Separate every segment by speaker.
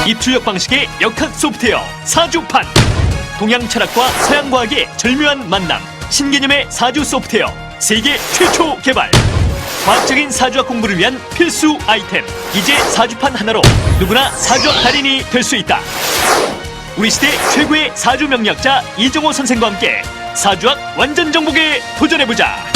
Speaker 1: 입출력 방식의 역학 소프트웨어 사주판. 동양 철학과 서양 과학의 절묘한 만남. 신개념의 사주 소프트웨어 세계 최초 개발. 과학적인 사주학 공부를 위한 필수 아이템. 이제 사주판 하나로 누구나 사주학 달인이 될 수 있다. 우리 시대 최고의 사주 명리학자 이정호 선생과 함께 사주학 완전 정복에 도전해보자.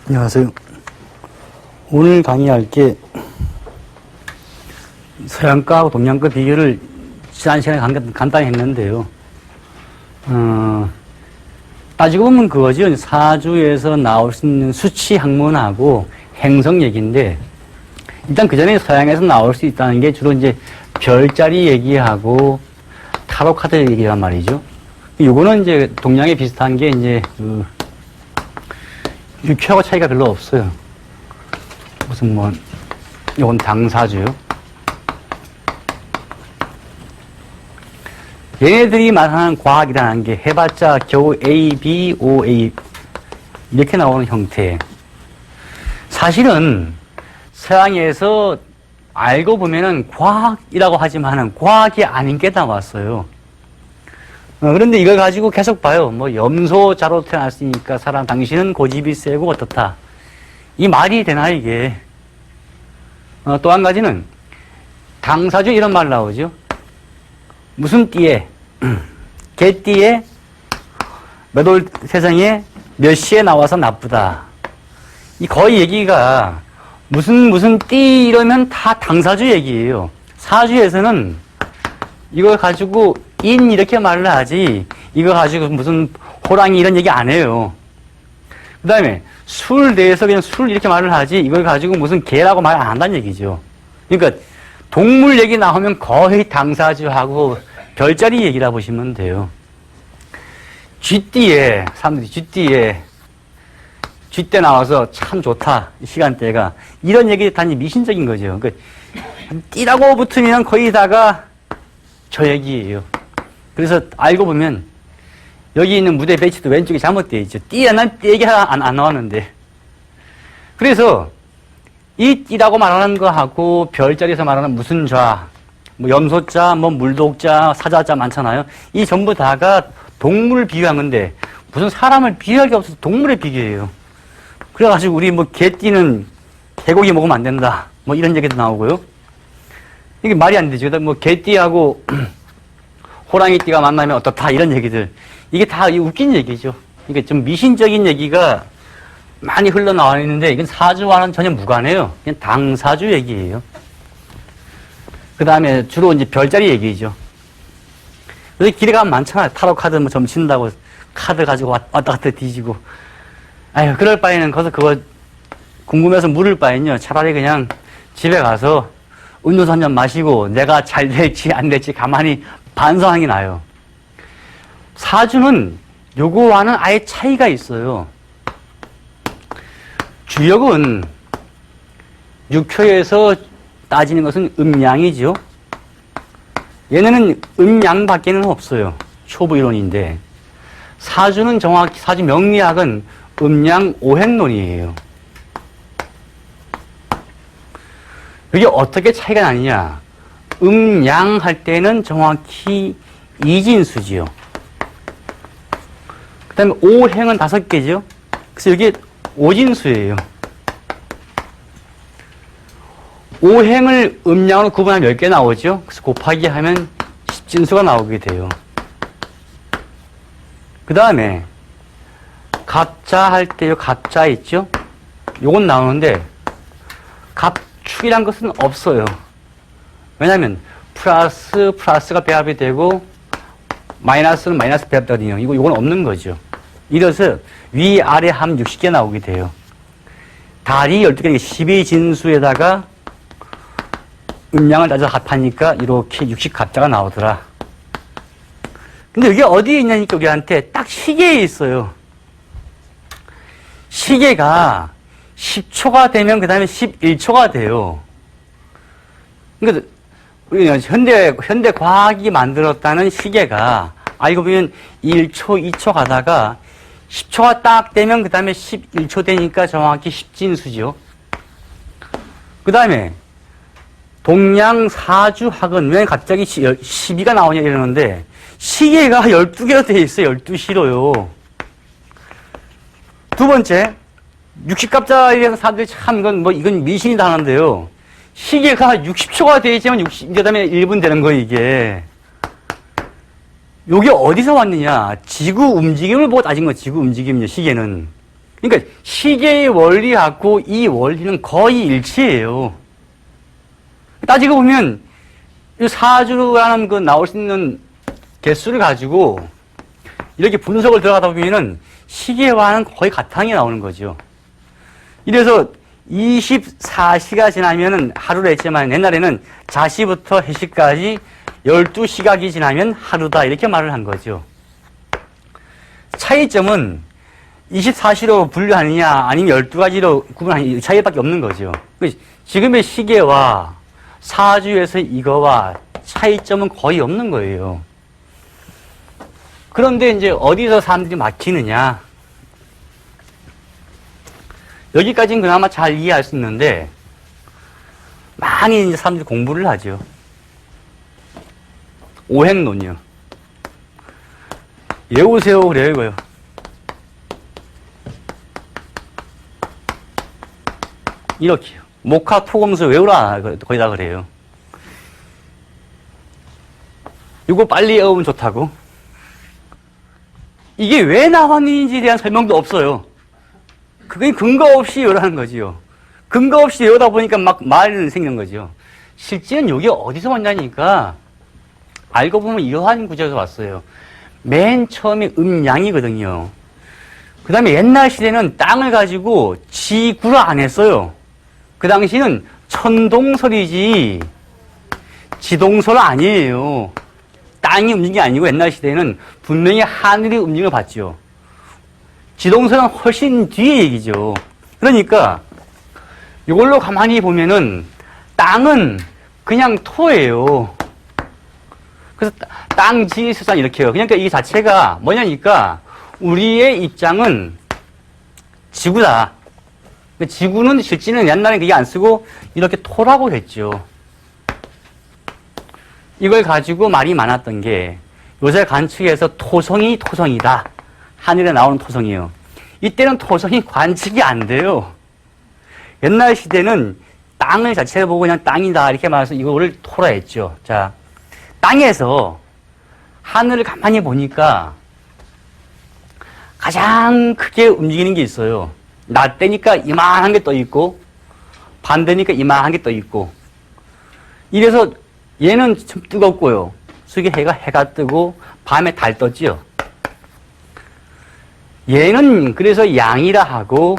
Speaker 2: 안녕하세요. 오늘 강의할 게 서양과하고 동양과 비교를 지난 시간에 간단히 했는데요. 따지고 보면 그거죠. 사주에서 나올 수 있는 수치 학문하고 행성 얘기인데, 일단 그 전에 서양에서 나올 수 있다는 게 주로 이제 별자리 얘기하고 타로 카드 얘기란 말이죠. 요거는 이제 동양에 비슷한 게 이제 육회하고 차이가 별로 없어요. 무슨 요건 당사주요. 얘네들이 말하는 과학이라는 게 해봤자 겨우 A, B, O, A 이렇게 나오는 형태. 사실은 서양에서 알고 보면은 과학이라고 하지만은 과학이 아닌 게 나왔어요. 그런데 이걸 가지고 계속 봐요. 염소자로 태어났으니까 사람 당신은 고집이 세고 어떻다. 이 말이 되나 이게. 또 한 가지는 당사주 이런 말 나오죠. 무슨 띠에 개띠에 몇 월 세상에 몇 시에 나와서 나쁘다. 이 거의 얘기가 무슨 띠 이러면 다 당사주 얘기예요. 사주에서는 이걸 가지고 인 이렇게 말을 하지 이거 가지고 무슨 호랑이 이런 얘기 안 해요. 그 다음에 술 대해서 그냥 술 이렇게 말을 하지 이걸 가지고 무슨 개라고 말 안 한다는 얘기죠. 그러니까 동물 얘기 나오면 거의 당사주하고 별자리 얘기라 보시면 돼요. 쥐띠에 사람들이 쥐때 나와서 참 좋다 시간대가 이런 얘기 단지 미신적인 거죠. 그러니까 띠라고 붙으면 거의 다가 저 얘기예요. 그래서 알고 보면 여기 있는 무대 배치도 왼쪽에 잘못되어 있죠. 띠에는 띠 얘기 하나 안 나왔는데. 그래서 이 띠라고 말하는 거하고 별자리에서 말하는 무슨 좌, 염소자, 물독자, 사자자 많잖아요. 이 전부 다가 동물을 비교한 건데 무슨 사람을 비교할 게 없어서 동물에 비교해요. 그래가지고 우리 개띠는 개고기 먹으면 안 된다. 이런 얘기도 나오고요. 이게 말이 안 되죠. 개띠하고 호랑이띠가 만나면 어떻다 이런 얘기들. 이게 다 웃긴 얘기죠. 이게 좀 미신적인 얘기가 많이 흘러나와 있는데 이건 사주와는 전혀 무관해요. 그냥 당사주 얘기예요. 그 다음에 주로 이제 별자리 얘기죠. 여기 길에 가면 많잖아요. 타로 카드 점친다고 카드 가지고 왔다 갔다 뒤지고. 아유, 그럴 바에는 거기서 그거 궁금해서 물을 바에는요. 차라리 그냥 집에 가서 음료수 한 잔 마시고 내가 잘 될지 안 될지 가만히 반성하는 게 나아요. 사주는 요거와는 아예 차이가 있어요. 주역은 육효에서 따지는 것은 음양이죠. 얘네는 음양밖에는 없어요. 초보 이론인데 사주는 정확히 사주 명리학은 음양 오행론이에요. 이게 어떻게 차이가 나느냐? 음양할 때는 정확히 이진수지요. 그 다음에 오행은 5개죠. 그래서 이게 오진수예요. 오행을 음양으로 구분하면 10개 나오죠. 그래서 곱하기 하면 10진수가 나오게 돼요. 그 다음에 갑자 할 때요. 갑자 있죠. 요건 나오는데 갑축이란 것은 없어요. 왜냐하면 플러스가 배합이 되고 마이너스는 마이너스 배합되거든요. 이건 없는 거죠. 이래서 위아래 함 60개 나오게 돼요. 달이 12개, 12진수에다가 음양을 따져 합하니까 이렇게 60갑자가 나오더라. 근데 이게 어디에 있냐니까 우리한테 딱 시계에 있어요. 시계가 10초가 되면 그 다음에 11초가 돼요. 그러니까 우리 현대 과학이 만들었다는 시계가 알고 보면 1초, 2초 가다가 10초가 딱 되면 그 다음에 11초 되니까 정확히 십진수죠. 그 다음에 동양사주학은 왜 갑자기 12가 나오냐 이러는데 시계가 12개로 되어 있어요. 12시로요. 두 번째, 60갑자에 대해서 사람들이 참 이건 미신이다 하는데요. 시계가 60초가 되어 있지만 그 다음에 1분 되는 거예요, 이게. 요게 어디서 왔느냐? 지구 움직임을 보고 따진 거예요, 지구 움직임이요, 시계는. 그러니까 시계의 원리하고 이 원리는 거의 일치해요. 따지고 보면, 이 사주라는 그 나올 수 있는 개수를 가지고 이렇게 분석을 들어가다 보면은 시계와는 거의 같은 게 나오는 거죠. 이래서 24시가 지나면은 하루를 했지만 옛날에는 자시부터 해시까지 12시각이 지나면 하루다 이렇게 말을 한 거죠. 차이점은 24시로 분류하느냐 아니면 12가지로 구분하느냐 차이밖에 없는 거죠. 지금의 시계와 사주에서 이거와 차이점은 거의 없는 거예요. 그런데 이제 어디서 사람들이 막히느냐. 여기까지는 그나마 잘 이해할 수 있는데, 많이 이제 사람들이 공부를 하죠. 오행론이요. 외우세요, 그래요, 이거요. 이렇게요. 목화, 토금수 외우라, 거의 다 그래요. 이거 빨리 외우면 좋다고. 이게 왜 나왔는지에 대한 설명도 없어요. 그게 근거 없이 외우라는 거지요. 근거 없이 외우다 보니까 막 말이 생긴 거죠. 실제는 이게 어디서 왔냐니까 알고 보면 이러한 구조에서 왔어요. 맨 처음에 음양이거든요. 그 다음에 옛날 시대는 땅을 가지고 지구를 안 했어요. 그 당시는 천동설이지 지동설 아니에요. 땅이 움직인 게 아니고 옛날 시대에는 분명히 하늘이 움직임을 봤죠. 지동설은 훨씬 뒤의 얘기죠. 그러니까 이걸로 가만히 보면은 땅은 그냥 토예요. 그래서 땅, 지, 수산 이렇게 해요. 그러니까 이 자체가 뭐냐니까 우리의 입장은 지구다. 지구는 실제는 옛날에 그게 안 쓰고 이렇게 토라고 했죠. 이걸 가지고 말이 많았던 게 요새 관측에서 토성이 토성이다. 하늘에 나오는 토성이요. 이때는 토성이 관측이 안 돼요. 옛날 시대는 땅을 자체를 보고 그냥 땅이다 이렇게 말해서 이거를 토라 했죠. 자, 땅에서 하늘을 가만히 보니까 가장 크게 움직이는 게 있어요. 낮 때니까 이만한 게 떠 있고 밤 되니까 이만한 게 떠 있고 이래서 얘는 좀 뜨겁고요. 속에 해가 뜨고 밤에 달 떴지요. 얘는 그래서 양이라 하고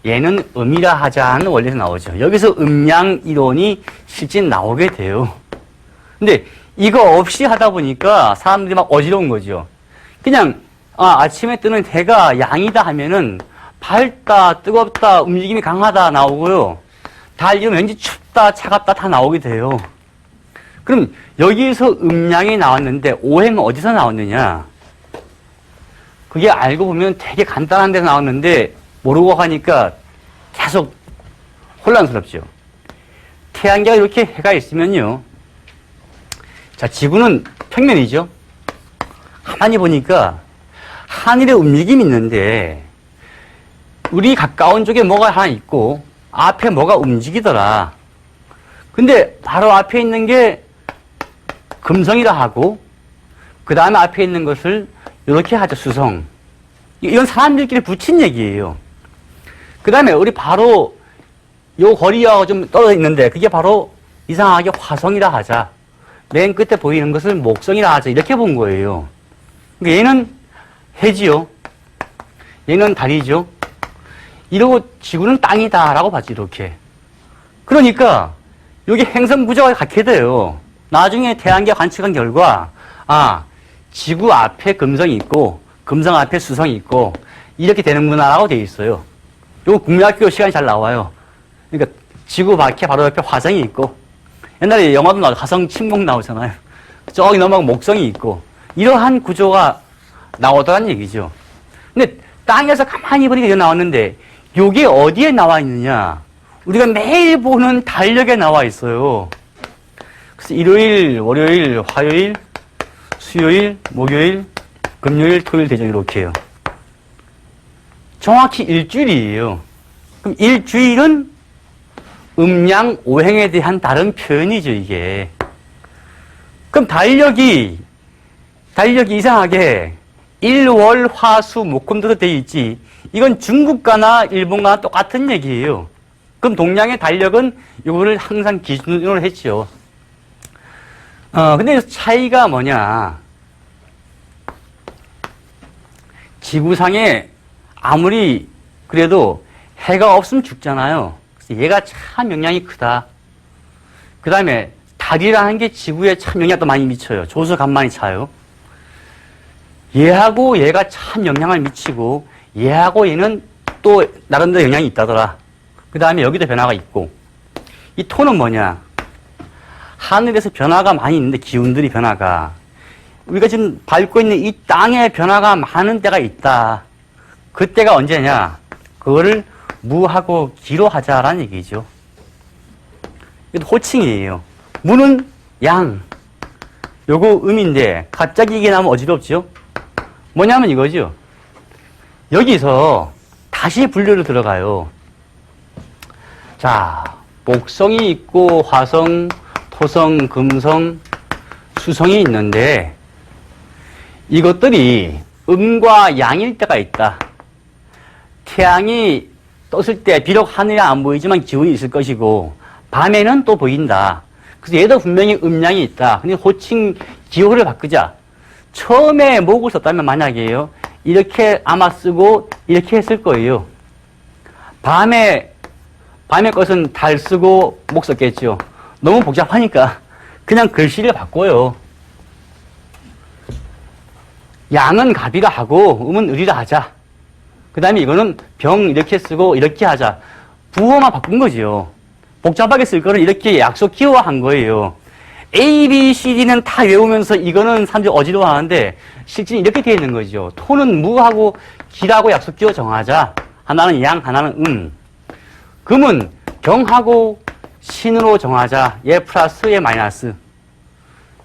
Speaker 2: 얘는 음이라 하자는 원리에서 나오죠. 여기서 음양 이론이 실제 나오게 돼요. 근데 이거 없이 하다 보니까 사람들이 막 어지러운 거죠. 그냥 아침에 뜨는 해가 양이다 하면은 밝다, 뜨겁다, 움직임이 강하다 나오고요. 달이면 왠지 춥다, 차갑다 다 나오게 돼요. 그럼 여기에서 음양이 나왔는데 오행은 어디서 나왔느냐? 그게 알고 보면 되게 간단한 데서 나왔는데 모르고 하니까 계속 혼란스럽죠. 태양계가 이렇게 해가 있으면요. 자, 지구는 평면이죠. 가만히 보니까 하늘에 움직임이 있는데 우리 가까운 쪽에 뭐가 하나 있고 앞에 뭐가 움직이더라. 근데 바로 앞에 있는 게 금성이라 하고 그 다음에 앞에 있는 것을 이렇게 하죠. 수성. 이건 사람들끼리 붙인 얘기예요. 그 다음에 우리 바로 요 거리하고 좀 떨어져 있는데 그게 바로 이상하게 화성이라 하자. 맨 끝에 보이는 것을 목성이라 하자. 이렇게 본 거예요. 그러니까 얘는 해지요. 얘는 달이죠. 이러고 지구는 땅이다라고 봤지, 이렇게. 그러니까 여기 행성 구조가 갖게 돼요. 나중에 태양계 관측한 결과, 지구 앞에 금성이 있고, 금성 앞에 수성이 있고, 이렇게 되는구나라고 되어 있어요. 요거 국민학교 시간이 잘 나와요. 그러니까 지구 밖에 바로 옆에 화성이 있고, 옛날에 영화도 나오죠. 화성 침공 나오잖아요. 저기 넘어가면 목성이 있고, 이러한 구조가 나오더란 얘기죠. 근데 땅에서 가만히 보니까 이거 나왔는데, 요게 어디에 나와 있느냐? 우리가 매일 보는 달력에 나와 있어요. 그래서 일요일, 월요일, 화요일, 수요일, 목요일, 금요일, 토요일, 대전 이렇게 해요. 정확히 일주일이에요. 그럼 일주일은 음양 오행에 대한 다른 표현이죠, 이게. 그럼 달력이 이상하게 일, 월, 화, 수, 목금으로 되어 있지. 이건 중국과나 일본과나 똑같은 얘기예요. 그럼 동양의 달력은 이거를 항상 기준으로 했죠. 근데 차이가 뭐냐. 지구상에 아무리 그래도 해가 없으면 죽잖아요. 그래서 얘가 참 영향이 크다. 그 다음에 달이라는 게 지구에 참 영향도 많이 미쳐요. 조수간만이 차요. 얘하고 얘가 참 영향을 미치고 얘하고 얘는 또 나름대로 영향이 있다더라. 그 다음에 여기도 변화가 있고. 이 토는 뭐냐. 하늘에서 변화가 많이 있는데 기운들이 변화가. 우리가 지금 밟고 있는 이 땅에 변화가 많은 때가 있다. 그때가 언제냐. 그거를 무하고 기로 하자라는 얘기죠. 이것도 호칭이에요. 무는 양. 요거 음인데 갑자기 이게 나오면 어지럽죠. 뭐냐면 이거죠. 여기서 다시 분류를 들어가요. 자, 목성이 있고 화성, 토성, 금성, 수성이 있는데 이것들이 음과 양일 때가 있다. 태양이 떴을 때 비록 하늘에 안 보이지만 기운이 있을 것이고 밤에는 또 보인다. 그래서 얘도 분명히 음양이 있다. 근데 호칭 기호를 바꾸자. 처음에 목을 썼다면 만약에요. 이렇게 아마 쓰고 이렇게 했을 거예요. 밤에 것은 달 쓰고 목 썼겠죠. 너무 복잡하니까 그냥 글씨를 바꿔요. 양은 갑이라 하고 음은 을이라 하자. 그 다음에 이거는 병 이렇게 쓰고 이렇게 하자. 부호만 바꾼 거지요. 복잡하게 쓸 거를 이렇게 약속 기호화한 거예요. A, B, C, D는 다 외우면서 이거는 사람들이 어지러워하는데 실제는 이렇게 되어 있는 거죠. 토는 무하고 기라고 약속 기호 정하자. 하나는 양, 하나는 금은 경하고 신으로 정하자. 얘 플러스, 얘 마이너스.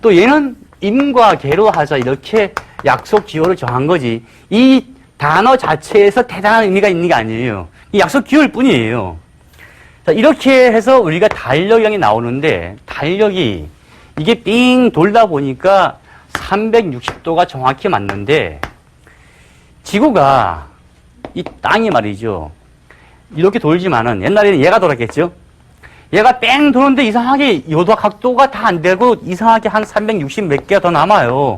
Speaker 2: 또 얘는 임과 개로 하자. 이렇게 약속 기호를 정한 거지. 이 단어 자체에서 대단한 의미가 있는 게 아니에요. 이 약속 기호일 뿐이에요. 자, 이렇게 해서 우리가 달력이 나오는데 달력이 이게 삥 돌다 보니까 360도가 정확히 맞는데 지구가 이 땅이 말이죠. 이렇게 돌지만은 옛날에는 얘가 돌았겠죠. 얘가 뺑 도는데 이상하게 요도 각도가 다 안 되고 이상하게 한 360 몇 개가 더 남아요.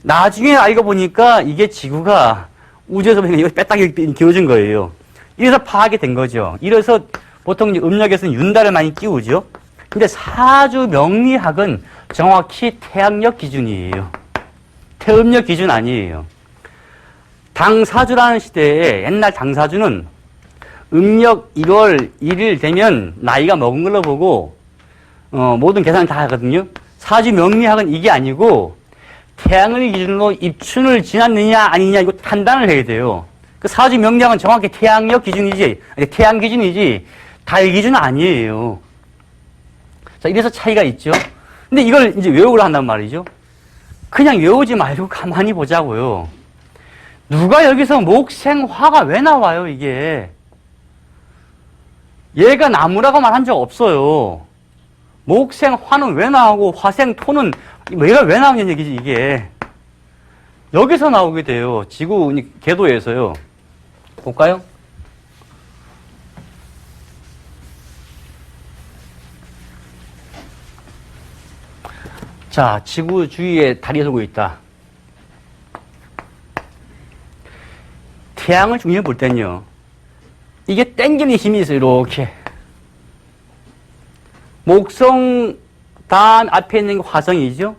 Speaker 2: 나중에 알고 보니까 이게 지구가 우주에서 보니까 이거 빼딱이 길어진 거예요. 이래서 파악이 된 거죠. 이래서 보통 음력에서는 윤달을 많이 끼우죠. 근데 사주 명리학은 정확히 태양력 기준이에요. 태음력 기준 아니에요. 당사주라는 시대에 옛날 당사주는 음력 1월 1일 되면 나이가 먹은 걸로 보고 모든 계산을 다 하거든요. 사주 명리학은 이게 아니고 태양을 기준으로 입춘을 지났느냐 아니냐 이거 판단을 해야 돼요. 그 사주 명리학은 정확히 태양력 기준이지, 태양 기준이지 달 기준 아니에요. 자, 이래서 차이가 있죠. 근데 이걸 이제 외우고 한단 말이죠. 그냥 외우지 말고 가만히 보자고요. 누가 여기서 목생화가 왜 나와요, 이게? 얘가 나무라고 말한 적 없어요. 목생화는 왜 나오고 화생토는 얘가 왜 나오냐는 얘기지, 이게. 여기서 나오게 돼요. 지구 궤도에서요. 볼까요? 자, 지구 주위에 달이 돌고 있다. 태양을 중심에 볼 때는요. 이게 땡기는 힘이 있어요, 이렇게. 목성 다음 앞에 있는 게 화성이죠.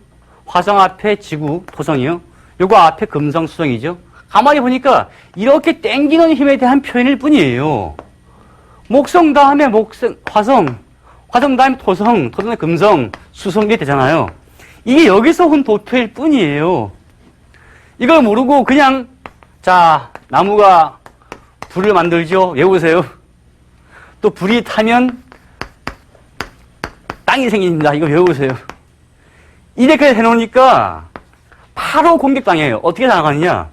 Speaker 2: 화성 앞에 지구, 토성이요. 요거 앞에 금성, 수성이죠. 가만히 보니까 이렇게 땡기는 힘에 대한 표현일 뿐이에요. 목성 다음에 화성 다음에 토성 다음에 금성, 수성 이렇게 되잖아요. 이게 여기서 온 도표일 뿐이에요. 이걸 모르고 그냥 자, 나무가 불을 만들죠. 외우세요. 또 불이 타면 땅이 생깁니다. 이거 외우세요. 이렇게 해놓으니까 바로 공격당해요. 어떻게 나가느냐?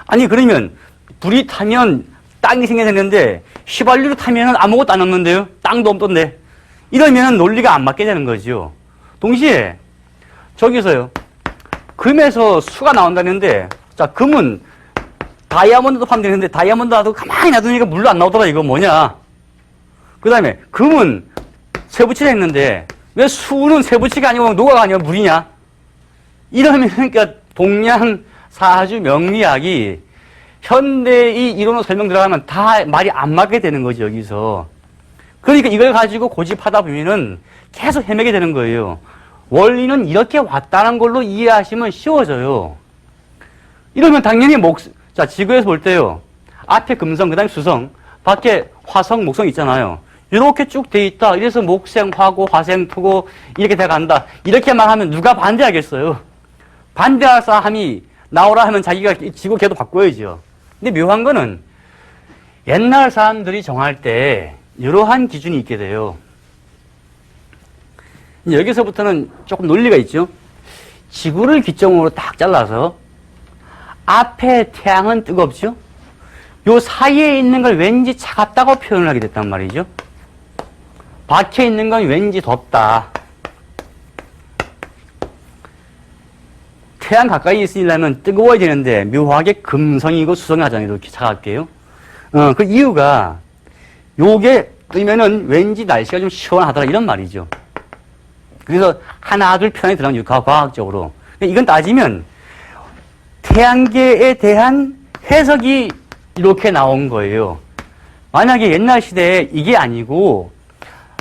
Speaker 2: 아니 그러면 불이 타면 땅이 생겨야 되는데 휘발유로 타면 아무것도 안 남는데요. 땅도 없던데. 이러면 논리가 안 맞게 되는 거죠. 동시에 저기서요. 금에서 수가 나온다는데 자 금은 다이아몬드도 파면 되는데 다이아몬드 놔도 가만히 놔두니까 물로 안 나오더라. 이거 뭐냐? 그 다음에 금은 쇠붙이라 했는데 왜 수는 쇠붙이가 아니고 노가가 아니고 물이냐? 이러면 그러니까 동양 사주 명리학이 현대의 이론으로 설명 들어가면 다 말이 안 맞게 되는 거죠, 여기서. 그러니까 이걸 가지고 고집하다 보면은 계속 헤매게 되는 거예요. 원리는 이렇게 왔다는 걸로 이해하시면 쉬워져요. 이러면 당연히 자, 지구에서 볼 때요. 앞에 금성, 그 다음에 수성, 밖에 화성, 목성 있잖아요. 이렇게 쭉 돼 있다. 이래서 목생, 화고, 화생, 토고 이렇게 돼 간다. 이렇게만 하면 누가 반대하겠어요? 반대할 사람이 나오라 하면 자기가 지구 궤도 바꿔야죠. 근데 묘한 거는 옛날 사람들이 정할 때 이러한 기준이 있게 돼요. 여기서부터는 조금 논리가 있죠. 지구를 기점으로 딱 잘라서 앞에 태양은 뜨겁죠. 요 사이에 있는 걸 왠지 차갑다고 표현을 하게 됐단 말이죠. 밖에 있는 건 왠지 덥다. 태양 가까이 있으려면 뜨거워야 되는데 묘하게 금성이고 수성이 하잖아요. 이렇게 차갑게요. 그 이유가 요게 뜨면은 왠지 날씨가 좀 시원하더라 이런 말이죠. 그래서 하나 둘 편에 들어가는 과학적으로. 이건 따지면 태양계에 대한 해석이 이렇게 나온 거예요. 만약에 옛날 시대에 이게 아니고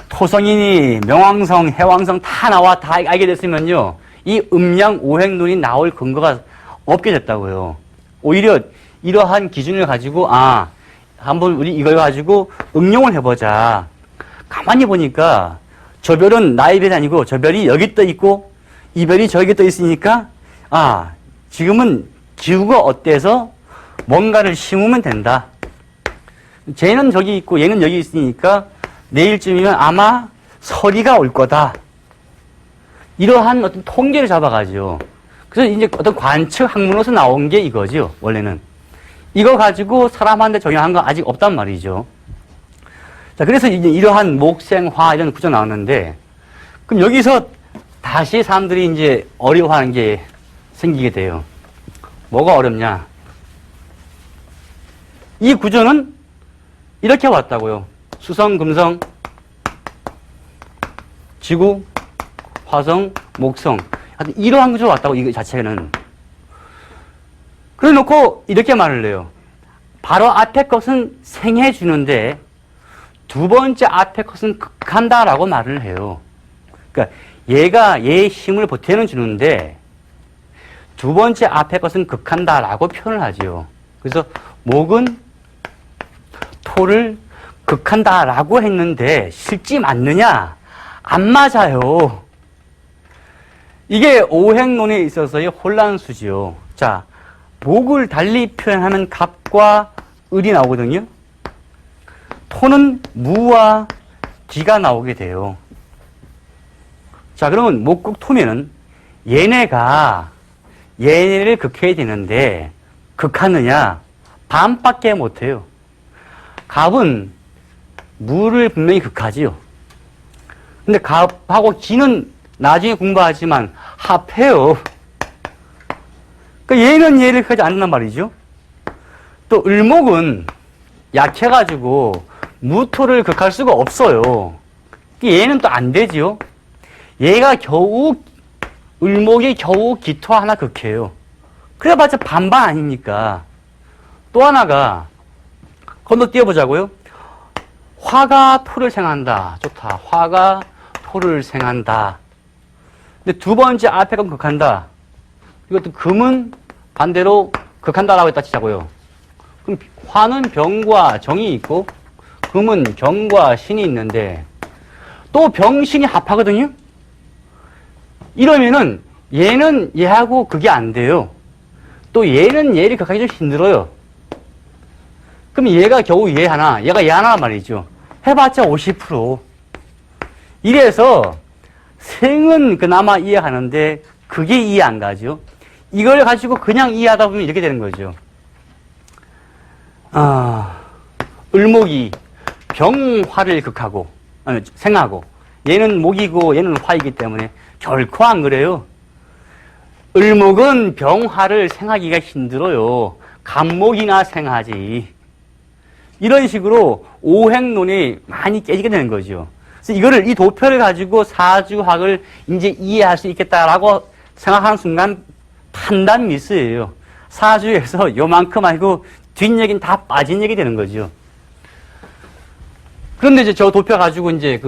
Speaker 2: 토성이니 명왕성, 해왕성 다 나와 다 알게 됐으면요. 이 음양 오행론이 나올 근거가 없게 됐다고요. 오히려 이러한 기준을 가지고 한번 우리 이걸 가지고 응용을 해보자. 가만히 보니까 저 별은 나의 별이 아니고 저 별이 여기 떠 있고 이 별이 저기 떠 있으니까 지금은 기후가 어때서 뭔가를 심으면 된다. 쟤는 저기 있고 얘는 여기 있으니까 내일쯤이면 아마 서리가 올 거다. 이러한 어떤 통계를 잡아가지고 그래서 이제 어떤 관측 학문으로서 나온 게 이거죠. 원래는 이거 가지고 사람한테 적용한 거 아직 없단 말이죠. 자, 그래서 이제 이러한 목생화 이런 구조 나오는데 그럼 여기서 다시 사람들이 이제 어려워하는 게 생기게 돼요. 뭐가 어렵냐? 이 구조는 이렇게 왔다고요. 수성, 금성, 지구, 화성, 목성. 하여튼 이러한 구조로 왔다고, 이거 자체는. 그래 놓고 이렇게 말을 해요. 바로 앞에 것은 생해주는데 두 번째 앞에 것은 극한다라고 말을 해요. 그러니까 얘가 얘의 힘을 보태는 주는데 두 번째 앞에 것은 극한다라고 표현을 하죠. 그래서 목은 토를 극한다라고 했는데 실제 맞느냐? 안 맞아요. 이게 오행론에 있어서의 혼란수지요. 자, 목을 달리 표현하면 갑과 을이 나오거든요. 토는 무와 기가 나오게 돼요. 자, 그러면 목국 토면은 얘네가 얘네를 극해야 되는데 극하느냐? 반밖에 못해요. 갑은 무를 분명히 극하지요. 근데 갑하고 기는 나중에 공부하지만 합해요. 그러니까 얘는 얘를 극하지 않는단 말이죠. 또 을목은 약해가지고 무토를 극할 수가 없어요. 얘는 또 안 되지요. 얘가 겨우 을목이 겨우 기토 하나 극해요. 그래봤자 반반 아닙니까? 또 하나가 건너 띄워보자고요. 화가 토를 생한다. 좋다. 화가 토를 생한다. 근데 두 번째 앞에 건 극한다. 이것도 금은 반대로 극한다라고 했다 치자고요. 그럼 화는 병과 정이 있고 금은 병과 신이 있는데 또 병신이 합하거든요. 이러면은 얘는 얘하고 그게 안 돼요. 또 얘는 얘를 극하기 좀 힘들어요. 그럼 얘가 겨우 얘 하나, 얘가 얘 하나 말이죠. 해봤자 50%. 이래서 생은 그나마 이해하는데 그게 이해 안 가죠. 이걸 가지고 그냥 이해하다 보면 이렇게 되는 거죠. 을목이 병화를 극하고, 생하고, 얘는 목이고 얘는 화이기 때문에 결코 안 그래요. 을목은 병화를 생하기가 힘들어요. 간목이나 생하지. 이런 식으로 오행론이 많이 깨지게 되는 거죠. 그래서 이거를, 이 도표를 가지고 사주학을 이제 이해할 수 있겠다라고 생각하는 순간 판단 미스예요. 사주에서 요만큼 알고 뒷얘기는 다 빠진 얘기 되는 거죠. 그런데 이제 저 도표 가지고 이제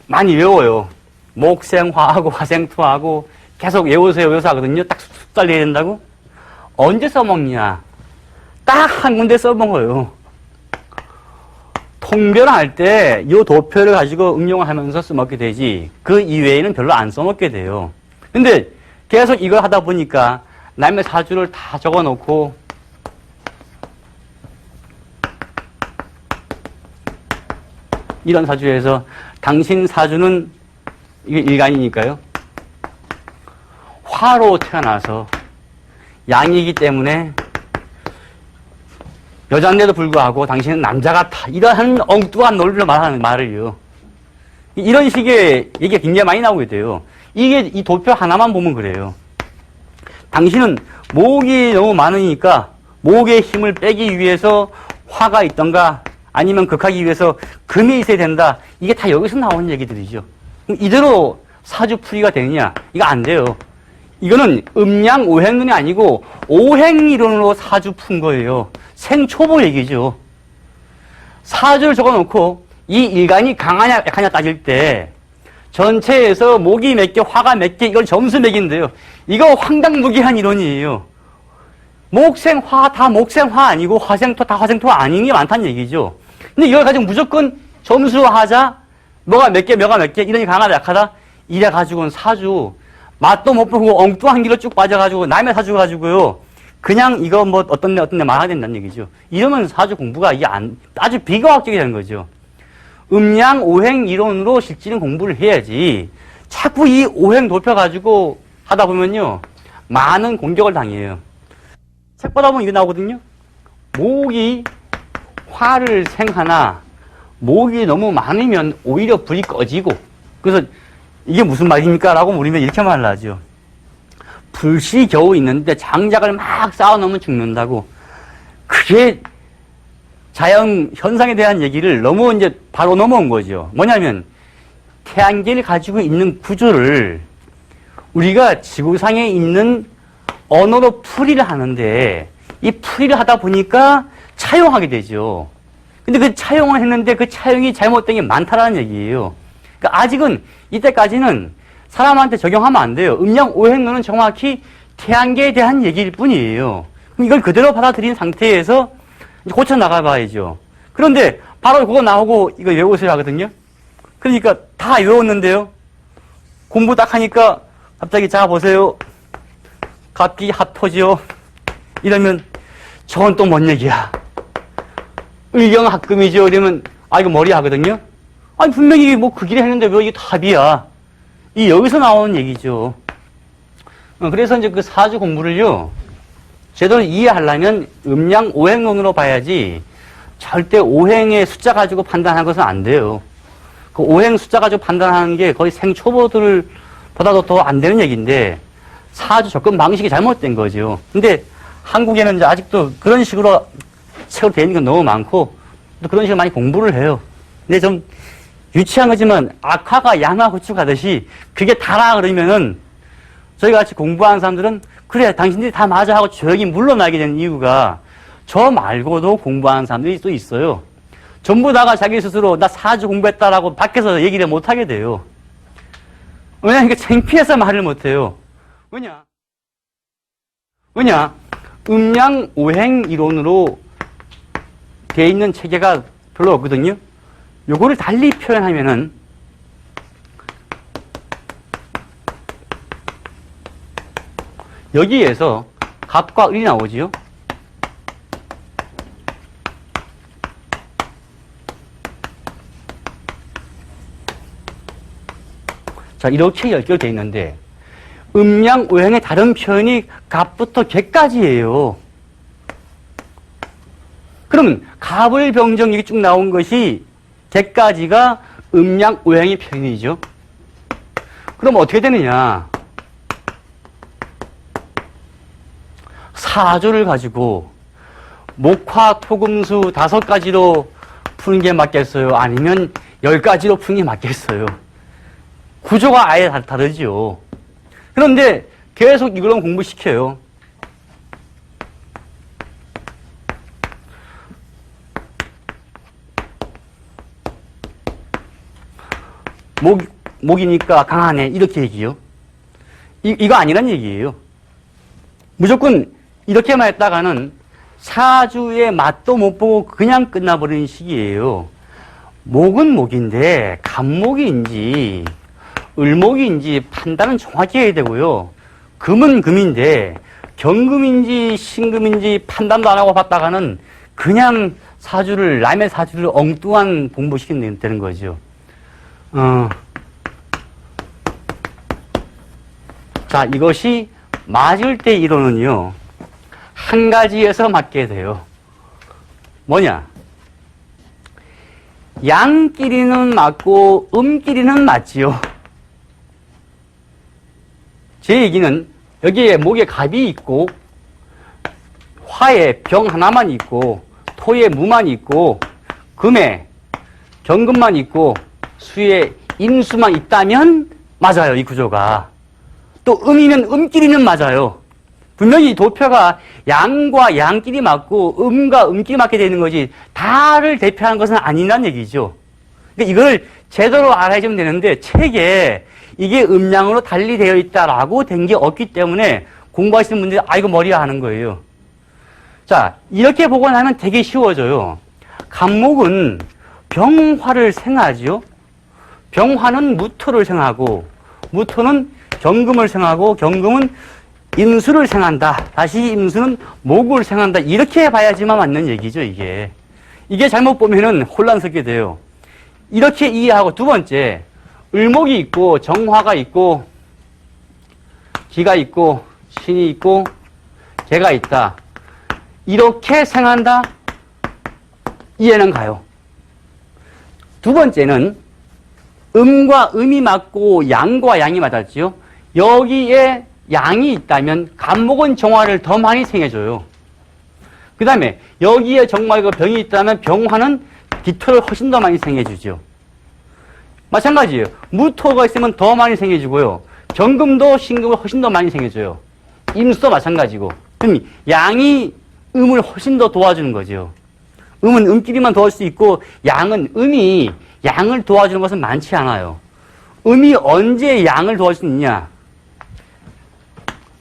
Speaker 2: 많이 외워요. 목생화하고 화생토하고 계속 외우세요 하거든요. 딱 숫자를 내야 된다고? 언제 써먹냐? 딱 한 군데 써먹어요. 통변할 때 이 도표를 가지고 응용을 하면서 써먹게 되지 그 이외에는 별로 안 써먹게 돼요. 근데 계속 이걸 하다 보니까 남의 사주를 다 적어놓고 이런 사주에서 당신 사주는 이게 일간이니까요. 화로 태어나서 양이기 때문에 여자인데도 불구하고 당신은 남자 같아. 이러한 엉뚱한 논리로 말하는 말을요. 이런 식의 얘기가 굉장히 많이 나오게 돼요. 이게 이 도표 하나만 보면 그래요. 당신은 목이 너무 많으니까 목의 힘을 빼기 위해서 화가 있던가 아니면 극하기 위해서 금이 있어야 된다. 이게 다 여기서 나오는 얘기들이죠. 이대로 사주풀이가 되느냐? 이거 안 돼요. 이거는 음양 오행론이 아니고 오행이론으로 사주 푼 거예요. 생초보 얘기죠. 사주를 적어놓고 이 일간이 강하냐 약하냐 따질 때 전체에서 목이 몇 개, 화가 몇 개, 이걸 점수 매긴데요. 이거 황당무계한 이론이에요. 목생화 다 목생화 아니고 화생토 다 화생토 아닌 게 많다는 얘기죠. 근데 이걸 가지고 무조건 점수하자, 뭐가 몇 개, 뭐가 몇 개, 이론이 강하다 약하다 이래가지고는 사주 맛도 못 보고 엉뚱한 길로 쭉 빠져가지고 남의 사주 가지고요. 그냥 이거 뭐 어떤 데 말아야 된다는 얘기죠. 이러면 사주 공부가 이게 아주 비과학적이 되는 거죠. 음양 오행 이론으로 실질은 공부를 해야지. 자꾸 이 오행 도표 가지고 하다 보면요. 많은 공격을 당해요. 책 보다 보면 이게 나오거든요. 목이 화를 생하나 목이 너무 많으면 오히려 불이 꺼지고 그래서 이게 무슨 말입니까? 라고 물으면 이렇게 말을 하죠. 불씨 겨우 있는데 장작을 막 쌓아놓으면 죽는다고. 그게 자연 현상에 대한 얘기를 너무 이제 바로 넘어온 거죠. 뭐냐면 태양계를 가지고 있는 구조를 우리가 지구상에 있는 언어로 풀이를 하는데 이 풀이를 하다 보니까 차용하게 되죠. 근데 그 차용을 했는데 그 차용이 잘못된 게 많다라는 얘기예요. 그러니까 아직은 이때까지는 사람한테 적용하면 안 돼요. 음양 오행론은 정확히 태양계에 대한 얘기일 뿐이에요. 그럼 이걸 그대로 받아들인 상태에서 이제 고쳐 나가봐야죠. 그런데 바로 그거 나오고 이거 외우세요 하거든요. 그러니까 다 외웠는데요. 공부 딱 하니까 갑자기 자 보세요. 갑기 합토지요. 이러면 저건 또 뭔 얘기야. 의경합금이죠. 이러면 아 이거 머리 하거든요. 아니 분명히 뭐 그 길에 했는데 왜 이게 답이야. 이 여기서 나오는 얘기죠. 그래서 이제 그 사주 공부를요. 제대로 이해하려면 음양 오행론으로 봐야지 절대 오행의 숫자 가지고 판단하는 것은 안 돼요. 그 오행 숫자 가지고 판단하는 게 거의 생초보들보다도 더 안 되는 얘기인데 사주 접근 방식이 잘못된 거죠. 근데 한국에는 이제 아직도 그런 식으로 책으로 되어 있는 게 너무 많고 또 그런 식으로 많이 공부를 해요. 근데 좀 유치한 거지만 악화가 양화 구축하듯이 그게 다라 그러면은 저희가 같이 공부하는 사람들은 그래 당신들이 다 맞아 하고 조용히 물러나게 되는 이유가 저 말고도 공부하는 사람들이 또 있어요. 전부 다가 자기 스스로 나 사주 공부했다라고 밖에서 얘기를 못 하게 돼요. 왜냐, 이게 창피해서 말을 못해요. 왜냐? 음양 오행 이론으로 돼 있는 체계가 별로 없거든요. 요거를 달리 표현하면은 여기에서 갑과 을이 나오지요. 자, 이렇게 연결되어 있는데 음양 오행의 다른 표현이 갑부터 개까지예요. 그러면 갑을 병정 이렇게 쭉 나온 것이 개까지가 음양 오행의 표현이죠. 그럼 어떻게 되느냐? 사주를 가지고 목화, 토금수 5가지로 푸는 게 맞겠어요? 아니면 10가지로 푸는 게 맞겠어요? 구조가 아예 다르죠. 그런데 계속 이걸 공부시켜요. 목이니까 강하네. 이렇게 얘기해요. 이거 아니란 얘기예요. 무조건 이렇게만 했다가는 사주의 맛도 못 보고 그냥 끝나버리는 식이에요. 목은 목인데 간목인지 을목인지 판단은 정확히 해야 되고요. 금은 금인데 경금인지 신금인지 판단도 안 하고 봤다가는 그냥 남의 사주를 엉뚱한 공부시키면 되는 거죠. 자, 이것이 맞을 때 이론은요, 한 가지에서 맞게 돼요. 뭐냐? 양끼리는 맞고 음끼리는 맞지요. 제 얘기는 여기에 목에 갑이 있고 화에 병 하나만 있고 토에 무만 있고 금에 경금만 있고 수에 임수만 있다면 맞아요. 이 구조가. 또 음이면 음끼리는 맞아요. 분명히 도표가 양과 양끼리 맞고 음과 음끼리 맞게 되는 거지 다를 대표하는 것은 아니란 얘기죠. 그러니까 이걸 제대로 알아야지면 되는데 책에 이게 음양으로 달리 되어 있다라고 된 게 없기 때문에 공부하시는 분들이 이거 머리야 하는 거예요. 자, 이렇게 보고 나면 되게 쉬워져요. 간목은 병화를 생하죠. 병화는 무토를 생하고 무토는 경금을 생하고 경금은 임수를 생한다. 다시 임수는 목을 생한다. 이렇게 봐야지만 맞는 얘기죠, 이게. 이게 잘못 보면은 혼란스럽게 돼요. 이렇게 이해하고 두 번째, 을목이 있고 정화가 있고 기가 있고 신이 있고 개가 있다. 이렇게 생한다. 이해는 가요. 두 번째는 음과 음이 맞고 양과 양이 맞았지요. 여기에 양이 있다면 간목은 정화를 더 많이 생해줘요. 그 다음에 여기에 정화가 병이 있다면 병화는 기토를 훨씬 더 많이 생해주죠. 마찬가지예요. 무토가 있으면 더 많이 생겨주고요. 경금도 신금을 훨씬 더 많이 생겨줘요. 임수도 마찬가지고. 그럼 양이 음을 훨씬 더 도와주는 거죠. 음은 음끼리만 도와줄 수 있고 양은 음이 양을 도와주는 것은 많지 않아요. 음이 언제 양을 도와줄 수 있냐?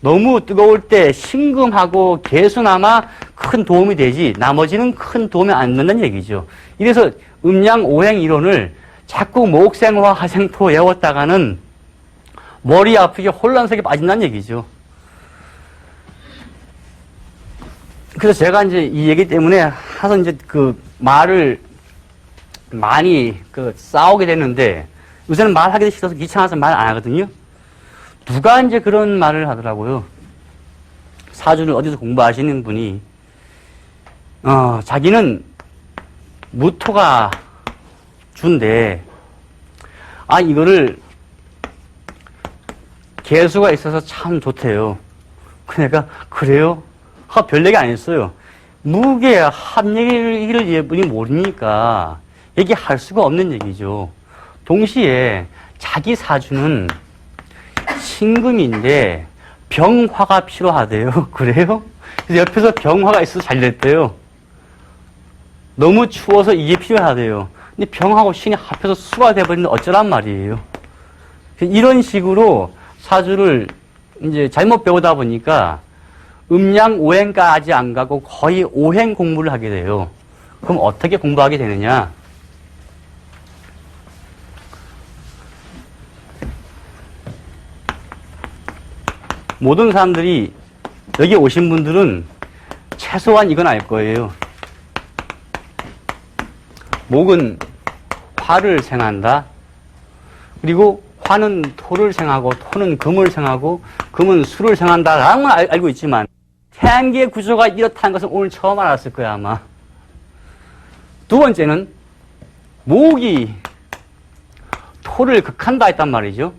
Speaker 2: 너무 뜨거울 때 신금하고 개수나마 큰 도움이 되지 나머지는 큰 도움이 안 된다는 얘기죠. 이래서 음양 오행 이론을 자꾸 목생화 화생토 외웠다가는 머리 아프게 혼란스럽게 빠진다는 얘기죠. 그래서 제가 이제 이 얘기 때문에 하도 이제 그 말을 많이 싸우게 됐는데 요새는 말하기 싫어서 귀찮아서 말 안 하거든요. 누가 이제 그런 말을 하더라고요. 사주를 어디서 공부하시는 분이 자기는 무토가 준데 이거를 개수가 있어서 참 좋대요. 그러니까 그래요? 별 얘기 안 했어요. 무게 합얘기를 예분이 모르니까 얘기할 수가 없는 얘기죠. 동시에 자기 사주는 신금인데 병화가 필요하대요. 그래요? 그래서 옆에서 병화가 있어서 잘 됐대요. 너무 추워서 이게 필요하대요. 근데 병하고 신이 합해서 수가 돼버리는데 어쩌란 말이에요. 이런 식으로 사주를 이제 잘못 배우다 보니까 음양 5행까지 안 가고 거의 5행 공부를 하게 돼요. 그럼 어떻게 공부하게 되느냐? 모든 사람들이 여기 오신 분들은 최소한 이건 알 거예요. 목은 화를 생한다. 그리고 화는 토를 생하고 토는 금을 생하고 금은 수를 생한다라는 건 알고 있지만 태양계의 구조가 이렇다는 것은 오늘 처음 알았을 거야 아마. 두 번째는 목이 토를 극한다 했단 말이죠.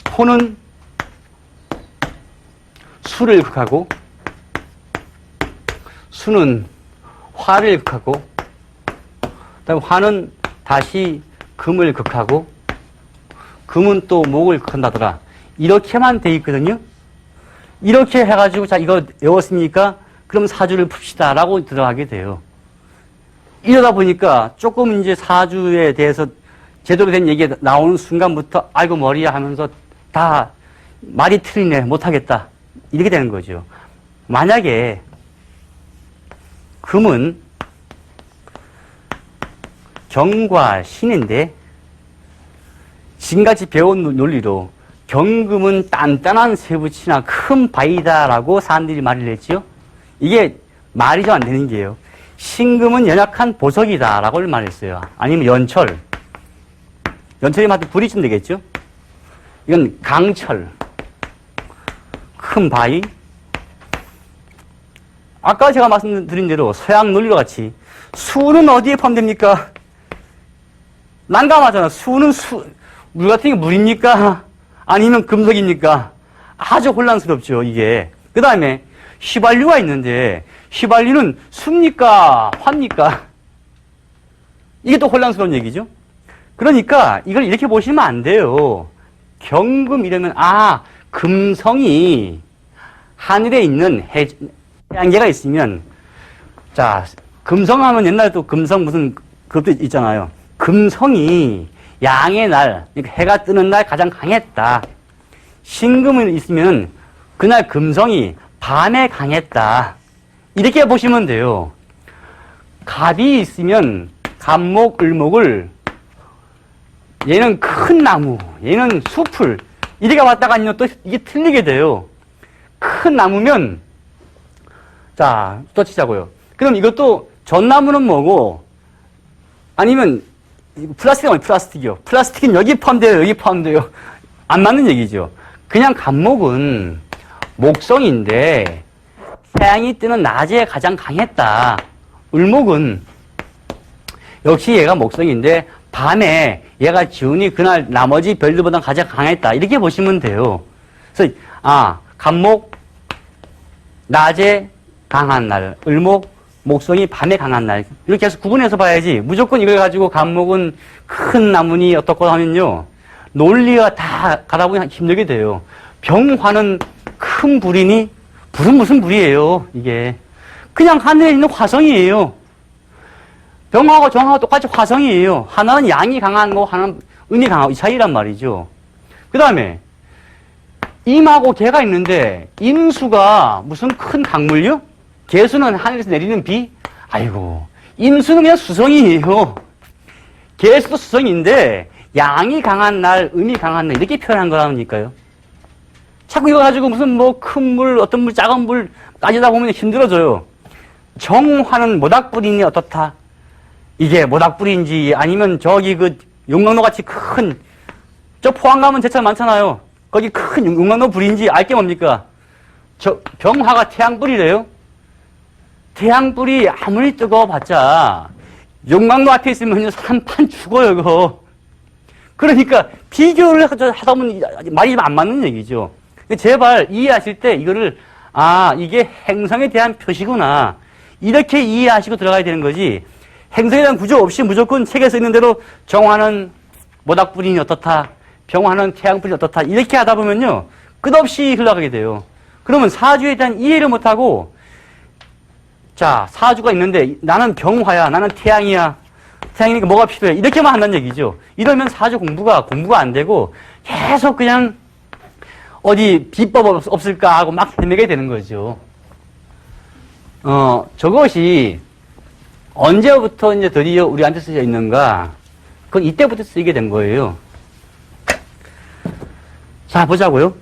Speaker 2: 토는 수를 극하고 수는 화를 극하고 그다음에 화는 다시 금을 극하고 금은 또 목을 극한다더라. 이렇게만 돼 있거든요. 이렇게 해가지고 자 이거 외웠습니까? 그럼 사주를 풉시다 라고 들어가게 돼요. 이러다 보니까 조금 이제 사주에 대해서 제대로 된 얘기가 나오는 순간부터 아이고 머리야 하면서 다 말이 틀리네 못하겠다 이렇게 되는 거죠. 만약에 금은 경과 신인데 지금까지 배운 논리로 경금은 단단한 쇠붙이나 큰 바위다라고 사람들이 말을 했지요. 이게 말이 좀 안 되는 게요. 신금은 연약한 보석이다라고 말했어요. 아니면 연철. 연철이 맞도 불이쯤 되겠죠. 이건 강철. 큰 바위. 아까 제가 말씀드린 대로 서양 논리와 같이 수는 어디에 포함됩니까? 난감하잖아. 수는 물 같은 게 물입니까? 아니면 금속입니까? 아주 혼란스럽죠, 이게. 그 다음에 휘발유가 있는데 휘발유는 수입니까? 화입니까? 이게 또 혼란스러운 얘기죠. 그러니까 이걸 이렇게 보시면 안 돼요. 경금 이러면 금성이 하늘에 있는 해양계가 있으면 자 금성하면 옛날에 또 금성 무슨 그것도 있잖아요. 금성이 양의 날, 그러니까 해가 뜨는 날 가장 강했다. 신금이 있으면 그날 금성이 밤에 강했다. 이렇게 보시면 돼요. 갑이 있으면 갑목, 을목을 얘는 큰 나무, 얘는 숲을 이렇게 왔다가 아니면 또 이게 틀리게 돼요. 큰 나무면 자, 또 치자고요. 그럼 이것도 전나무는 뭐고 아니면 플라스틱은 뭐예요? 플라스틱이요. 플라스틱은 여기 포함돼요. 여기 포함돼요. 안 맞는 얘기죠. 그냥 갑목은 목성인데 태양이 뜨는 낮에 가장 강했다. 을목은 역시 얘가 목성인데 밤에 얘가 기운이 그날 나머지 별들보다 가장 강했다. 이렇게 보시면 돼요. 그래서 갑목 낮에 강한 날, 을목 목성이 밤에 강한 날 이렇게 해서 구분해서 봐야지 무조건 이걸 가지고 갑목은 큰 나무니 어떻고 하면요 논리가 다 가다 보면 힘들게 돼요. 병화는 큰 불이니 불은 무슨 불이에요. 이게 그냥 하늘에 있는 화성이에요. 병화하고 정화하고 똑같이 화성이에요. 하나는 양이 강한 거 하나는 음이 강하고 이 차이란 말이죠. 그 다음에 임하고 개가 있는데 임수가 무슨 큰 강물요? 개수는 하늘에서 내리는 비? 아이고, 임수는 그냥 수성이에요. 개수도 수성인데 양이 강한 날, 음이 강한 날 이렇게 표현한 거라니까요. 자꾸 이거 가지고 무슨 뭐 큰 물, 어떤 물, 작은 물 따지다 보면 힘들어져요. 정화는 모닥불이니 어떻다? 이게 모닥불인지 아니면 저기 그 용광로 같이 큰 저 포항 가면 제철 많잖아요. 거기 큰 용광로 불인지 알 게 뭡니까? 저 병화가 태양불이래요. 태양불이 아무리 뜨거워봤자 용광로 앞에 있으면 한판 죽어요, 그거. 그러니까 비교를 하다 보면 말이 안 맞는 얘기죠. 제발 이해하실 때 이거를 이게 행성에 대한 표시구나. 이렇게 이해하시고 들어가야 되는 거지. 행성에 대한 구조 없이 무조건 책에 써 있는 대로 정화는 모닥불이니 어떻다. 병화는 태양불이 어떻다. 이렇게 하다 보면요. 끝없이 흘러가게 돼요. 그러면 사주에 대한 이해를 못하고 자, 사주가 있는데 나는 병화야, 나는 태양이야. 태양이니까 뭐가 필요해? 이렇게만 한다는 얘기죠. 이러면 사주 공부가 안 되고 계속 그냥 어디 비법 없을까 하고 막 헤매게 되는 거죠. 저것이 언제부터 이제 드디어 우리한테 쓰여 있는가? 그건 이때부터 쓰이게 된 거예요. 자, 보자고요.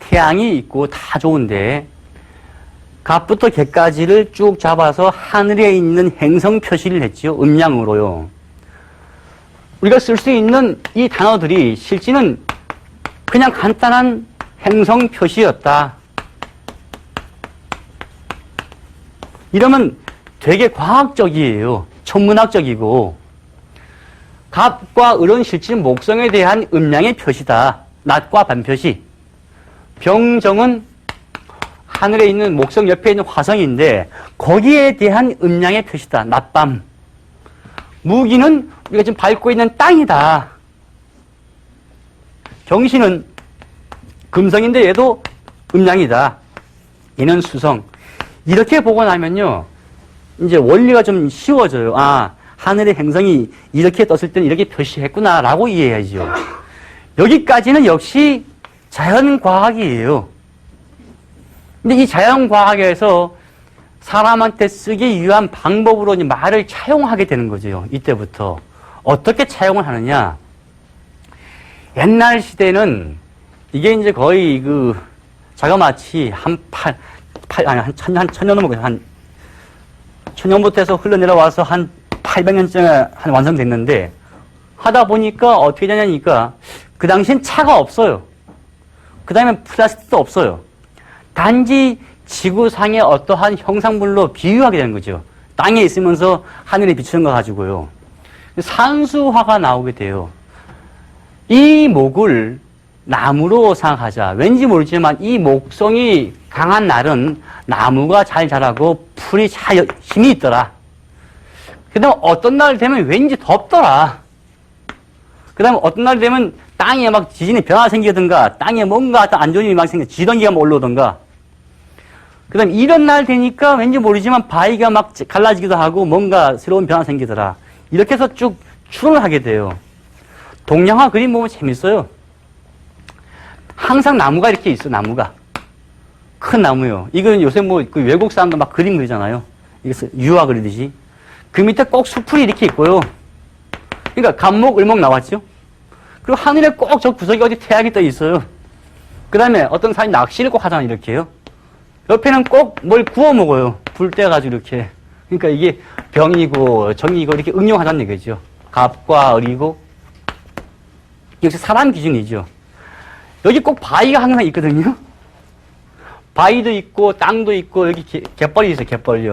Speaker 2: 태양이 있고 다 좋은데 갑부터 개까지를 쭉 잡아서 하늘에 있는 행성 표시를 했죠. 음양으로요. 우리가 쓸 수 있는 이 단어들이 실제는 그냥 간단한 행성 표시였다. 이러면 되게 과학적이에요. 천문학적이고 갑과 을은 실제 목성에 대한 음양의 표시다. 낮과 밤 표시. 병정은 하늘에 있는 목성 옆에 있는 화성인데 거기에 대한 음양의 표시다. 낮밤. 무기는 우리가 지금 밟고 있는 땅이다. 경신은 금성인데 얘도 음양이다. 얘는 수성. 이렇게 보고 나면요. 이제 원리가 좀 쉬워져요. 아, 하늘의 행성이 이렇게 떴을 때는 이렇게 표시했구나 라고 이해해야죠. 여기까지는 역시 자연과학이에요. 근데 이 자연과학에서 사람한테 쓰기 위한 방법으로 이제 말을 차용하게 되는 거죠. 이때부터. 어떻게 차용을 하느냐. 옛날 시대는 이게 이제 거의 그 자그마치 한 천년부터 해서 흘러내려와서 한 800년쯤에 한 완성됐는데 하다 보니까 어떻게 되냐니까 그 당시엔 차가 없어요. 그 다음에 플라스틱도 없어요. 단지 지구상의 어떠한 형상물로 비유하게 되는 거죠. 땅에 있으면서 하늘에 비추는 거 가지고요. 산수화가 나오게 돼요. 이 목을 나무로 생각하자. 왠지 모르지만 이 목성이 강한 날은 나무가 잘 자라고 풀이 잘 힘이 있더라. 그 다음에 어떤 날 되면 왠지 덥더라. 그 다음에 어떤 날 되면 땅에 막 지진이 변화 생기든가 땅에 뭔가 안 좋은 일이 막 생겨 지던기가 막 올라오든가. 그 다음에 이런 날 되니까 왠지 모르지만 바위가 막 갈라지기도 하고 뭔가 새로운 변화 생기더라. 이렇게 해서 쭉 추론을 하게 돼요. 동양화 그림 보면 재밌어요. 항상 나무가 이렇게 있어, 나무가. 큰 나무요. 이건 요새 뭐 그 외국 사람도 막 그림 그리잖아요. 이게 유화 그리듯이. 그 밑에 꼭 수풀이 이렇게 있고요. 그러니까 간목, 을목 나왔죠. 그리고 하늘에 꼭 저 구석에 어디 태양이 떠 있어요. 그 다음에 어떤 사람이 낚시를 꼭 하잖아요, 이렇게요. 옆에는 꼭 뭘 구워 먹어요. 불 떼가지고 이렇게. 그러니까 이게 병이고 정이고 이렇게 응용하자는 얘기죠. 갑과 을이고. 역시 사람 기준이죠. 여기 꼭 바위가 항상 있거든요. 바위도 있고 땅도 있고 여기 갯벌이 있어요. 갯벌이요.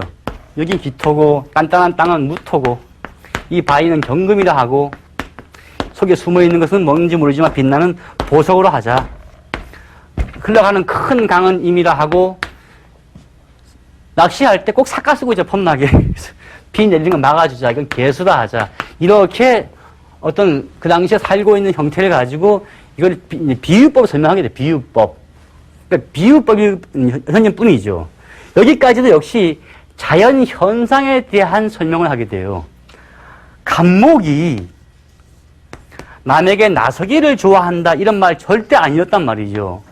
Speaker 2: 여기 기토고 단단한 땅은 무토고 이 바위는 경금이라 하고 속에 숨어있는 것은 뭔지 모르지만 빛나는 보석으로 하자. 흘러가는 큰 강은 임이라 하고 낚시할 때 꼭 삿갓 쓰고 이제 폼나게 비 내리는 거 막아주자. 이건 개수다 하자. 이렇게 어떤 그 당시에 살고 있는 형태를 가지고 이걸 비유법을 설명하게 돼. 비유법. 그러니까 비유법이 현재뿐이죠. 여기까지도 역시 자연 현상에 대한 설명을 하게 돼요. 간목이 남에게 나서기를 좋아한다 이런 말 절대 아니었단 말이죠.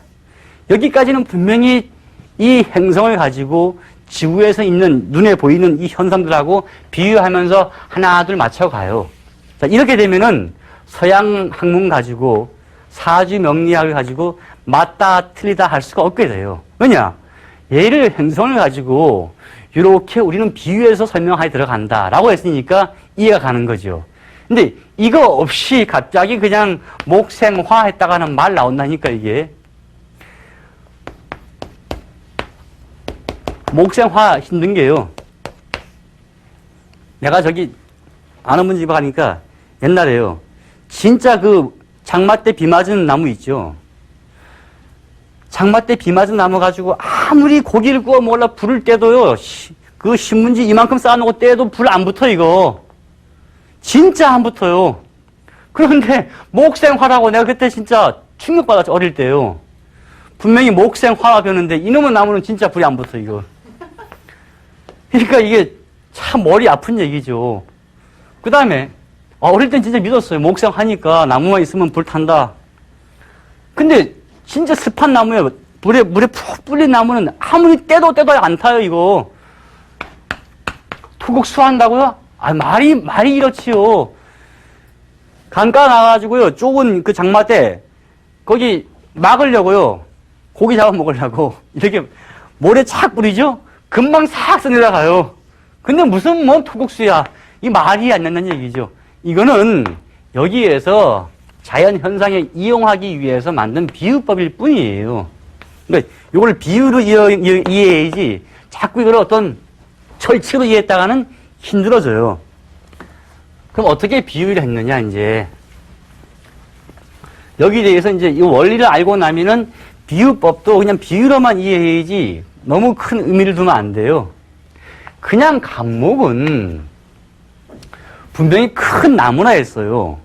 Speaker 2: 여기까지는 분명히 이 행성을 가지고 지구에서 있는 눈에 보이는 이 현상들하고 비유하면서 하나 둘 맞춰가요. 자, 이렇게 되면은 서양 학문 가지고 사주 명리학을 가지고 맞다 틀리다 할 수가 없게 돼요. 왜냐? 얘를 행성을 가지고 이렇게 우리는 비유해서 설명하에 들어간다라고 했으니까 이해가 가는 거죠. 근데 이거 없이 갑자기 그냥 목생화 했다가는 말 나온다니까 이게. 목생화 힘든 게요. 내가 저기 아는 분 집에 가니까 옛날에요. 진짜 그 장마 때 비 맞은 나무 있죠. 장마 때 비 맞은 나무 가지고 아무리 고기를 구워 먹으려 불을 떼도요. 그 신문지 이만큼 쌓아놓고 떼도 불 안 붙어 이거. 진짜 안 붙어요. 그런데 목생화라고 내가 그때 진짜 충격받았죠. 어릴 때요. 분명히 목생화라 배웠는데 이놈의 나무는 진짜 불이 안 붙어 이거. 그러니까 이게 참 머리 아픈 얘기죠. 그 다음에, 어릴 땐 진짜 믿었어요. 목성하니까 나무만 있으면 불 탄다. 근데 진짜 습한 나무에 물에 푹 불린 나무는 아무리 떼도 안 타요, 이거. 투국수한다고요? 아, 말이 이렇지요. 강가 나가가지고요, 좁은 그 장마 때, 거기 막으려고요. 고기 잡아 먹으려고. 이렇게 모래 착 뿌리죠? 금방 싹 써내려가요. 근데 무슨 투국수야. 이 말이 안 된다는 얘기죠. 이거는 여기에서 자연 현상에 이용하기 위해서 만든 비유법일 뿐이에요. 그러니까 이걸 비유로 이해해야지 자꾸 이걸 어떤 철칙으로 이해했다가는 힘들어져요. 그럼 어떻게 비유를 했느냐, 이제. 여기에 대해서 이제 이 원리를 알고 나면은 비유법도 그냥 비유로만 이해해야지 너무 큰 의미를 두면 안 돼요. 그냥 감목은 분명히 큰 나무나 했어요.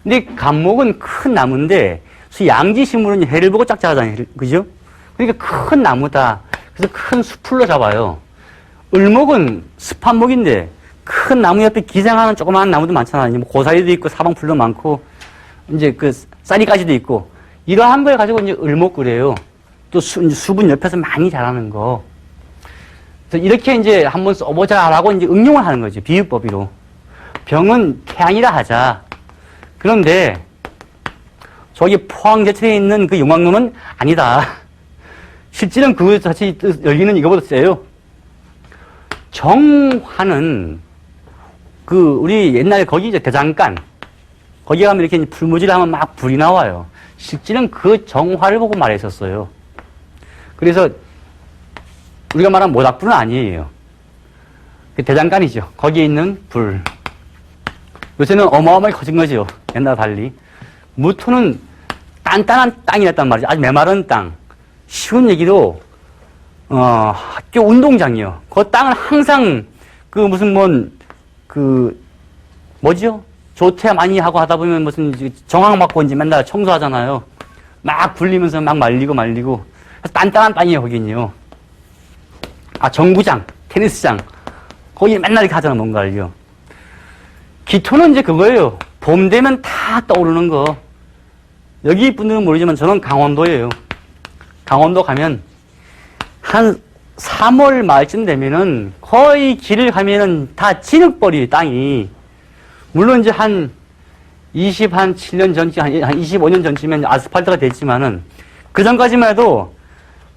Speaker 2: 근데 감목은 큰 나무인데 양지식물은 해를 보고 짝 자라잖아요. 그죠? 그러니까 큰 나무다. 그래서 큰 수풀로 잡아요. 을목은 습한목인데 큰 나무 옆에 기생하는 조그마한 나무도 많잖아요. 뭐 고사리도 있고 사방풀도 많고 이제 그 쌀이가지도 있고 이러한 걸 가지고 이제 을목 그래요. 또 수분 옆에서 많이 자라는 거. 그래서 이렇게 이제 한번 써보자라고 이제 응용을 하는 거죠. 비유법으로. 병은 태양이라 하자. 그런데 저기 포항제철에 있는 그 용광로는 아니다. 실제는 그 자체 열기는 이거보다 세요. 정화는 그 우리 옛날에 거기 이제 대장간 거기 가면 이렇게 풀무질하면 막 불이 나와요. 실제는 그 정화를 보고 말했었어요. 그래서 우리가 말한 모닥불은 아니에요. 그 대장간이죠. 거기에 있는 불. 요새는 어마어마하게 커진 거죠. 옛날 달리. 무토는 단단한 땅이었단 말이죠. 아주 메마른 땅. 쉬운 얘기로 학교 운동장이요. 그 땅을 항상 뭐죠? 조퇴 많이 하고 하다 보면 무슨 정황 맞고 이제 맨날 청소하잖아요. 막 굴리면서 막 말리고. 그래서 단단한 땅이에요, 거긴요. 정구장, 테니스장. 거기 맨날 이렇게 하잖아, 뭔가를요. 기토는 이제 그거예요. 봄 되면 다 떠오르는 거. 여기 분들은 모르지만 저는 강원도예요. 강원도 가면 한 3월 말쯤 되면은 거의 길을 가면은 다 진흙벌이 땅이. 물론 이제 한 7년 전쯤, 한 25년 전쯤엔 아스팔트가 됐지만은 그 전까지만 해도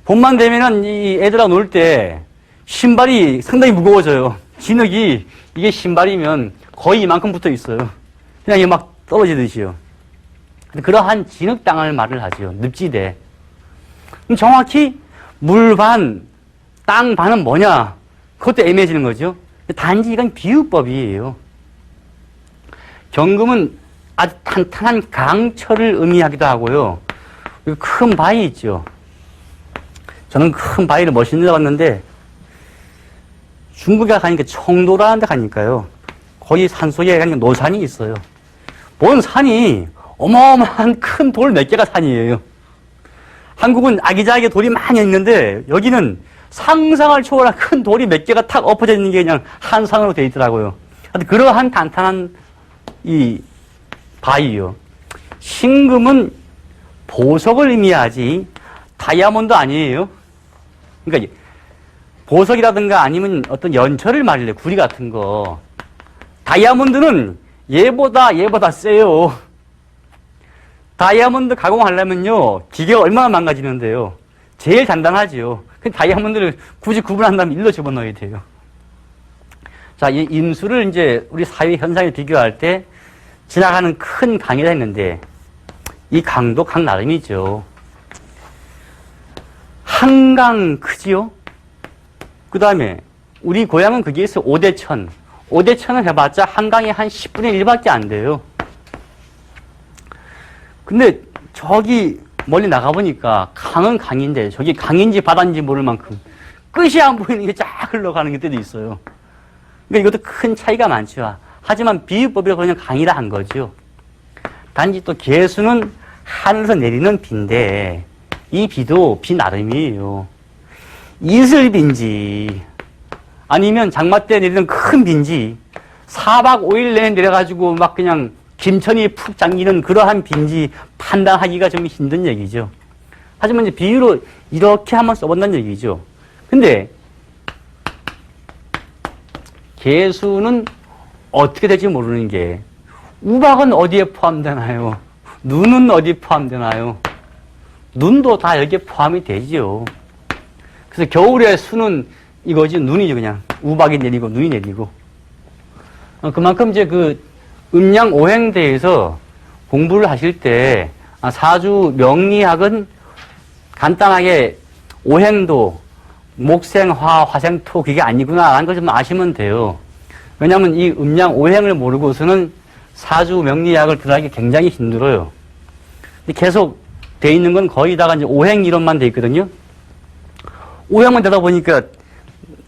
Speaker 2: 봄만 되면은 이 애들하고 놀 때 신발이 상당히 무거워져요. 진흙이 이게 신발이면 거의 이만큼 붙어 있어요. 그냥 이게 막 떨어지듯이요. 그러한 진흙 땅을 말을 하죠. 늪지대. 그럼 정확히 물 반, 땅 반은 뭐냐? 그것도 애매해지는 거죠. 단지 이건 비유법이에요. 경금은 아주 탄탄한 강철을 의미하기도 하고요. 큰 바위 있죠. 저는 큰 바위를 멋있는 데 봤는데 중국에 가니까 청도라는 데 가니까요. 거기 산속에 가니까 노산이 있어요. 뭔 산이 어마어마한 큰 돌 몇 개가 산이에요. 한국은 아기자기하게 돌이 많이 있는데 여기는 상상을 초월한 큰 돌이 몇 개가 탁 엎어져 있는 게 그냥 한 산으로 되어 있더라고요. 그러한 탄탄한 이 바위요. 신금은 보석을 의미하지 다이아몬드 아니에요. 그러니까 보석이라든가 아니면 어떤 연철을 말해요. 구리 같은 거. 다이아몬드는 얘보다 세요. 다이아몬드 가공하려면요, 기계가 얼마나 망가지는데요. 제일 간단하지요. 그 다이아몬드를 굳이 구분한 다음에 일로 집어넣어야 돼요. 자, 이 임수를 이제 우리 사회 현상에 비교할 때 지나가는 큰 강이라 했는데, 이 강도 강 나름이죠. 한강 크지요? 그 다음에, 우리 고향은 거기에서 오대천. 오대천을 해봤자 한강이 한 10분의 1밖에 안 돼요. 근데 저기 멀리 나가보니까 강은 강인데 저기 강인지 바다인지 모를 만큼 끝이 안 보이는 게 쫙 흘러가는 게 때도 있어요. 그러니까 이것도 큰 차이가 많죠. 하지만 비유법이라고 그냥 강이라 한 거죠. 단지 또 개수는 하늘에서 내리는 비인데 이 비도 비 나름이에요. 이슬비인지 아니면 장마 때 내리는 큰 비인지 4박 5일 내내 내려가지고 막 그냥 김천이 푹 잠기는 그러한 빈지 판단하기가 좀 힘든 얘기죠. 하지만 이제 비유로 이렇게 한번 써본다는 얘기죠. 근데 개수는 어떻게 될지 모르는 게 우박은 어디에 포함되나요? 눈은 어디에 포함되나요? 눈도 다 여기에 포함이 되죠. 그래서 겨울에 수는 이거지 눈이죠. 그냥 우박이 내리고 눈이 내리고. 그만큼 이제 그 음양 오행대에서 공부를 하실 때 사주 명리학은 간단하게 오행도 목생, 화, 화생, 토 그게 아니구나라는 걸 좀 아시면 돼요. 왜냐하면 이 음양 오행을 모르고서는 사주 명리학을 들어가기 굉장히 힘들어요. 근데 계속 돼 있는 건 거의 다가 이제 오행 이론만 돼 있거든요. 오행만 되다 보니까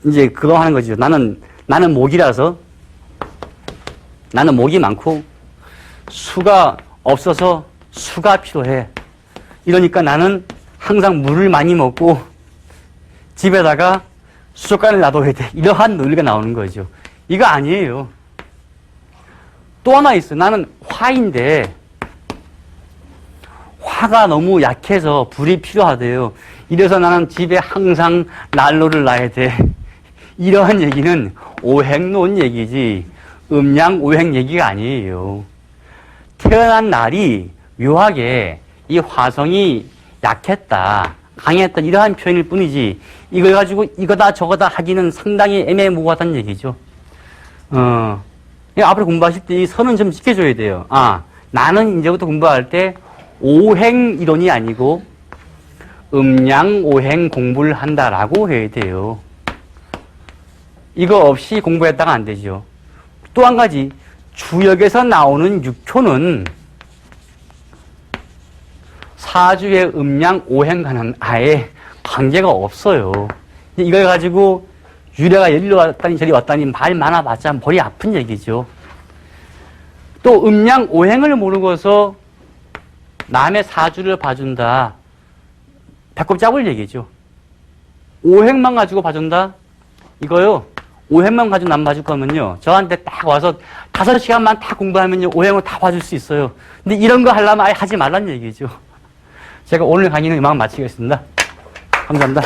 Speaker 2: 이제 그거 하는 거죠. 나는 목이라서 나는 목이 많고 수가 없어서 수가 필요해. 이러니까 나는 항상 물을 많이 먹고 집에다가 수족관을 놔둬야 돼. 이러한 논리가 나오는 거죠. 이거 아니에요. 또 하나 있어. 나는 화인데 화가 너무 약해서 불이 필요하대요. 이래서 나는 집에 항상 난로를 놔야 돼. 이러한 얘기는 오행론 얘기지 음양 오행 얘기가 아니에요. 태어난 날이 묘하게 이 화성이 약했다, 강했다 이러한 표현일 뿐이지 이걸 가지고 이거다 저거다 하기는 상당히 애매모호하다는 얘기죠. 앞으로 공부하실 때 이 선은 좀 지켜줘야 돼요. 나는 이제부터 공부할 때 오행 이론이 아니고 음양 오행 공부를 한다라고 해야 돼요. 이거 없이 공부했다가 안 되죠. 또 한 가지 주역에서 나오는 육효는 사주의 음양 오행과는 아예 관계가 없어요. 이걸 가지고 유래가 여기로 왔다니 저리 왔다니 말 많아봤자 머리 아픈 얘기죠. 또 음양 오행을 모르고서 남의 사주를 봐준다. 배꼽 잡을 얘기죠. 오행만 가지고 봐준다? 이거요. 오행만 가지고 남 봐줄 거면요. 저한테 딱 와서 5시간만 다 공부하면요. 오행을 다 봐줄 수 있어요. 근데 이런 거 하려면 아예 하지 말란 얘기죠. 제가 오늘 강의는 이만 마치겠습니다. 감사합니다.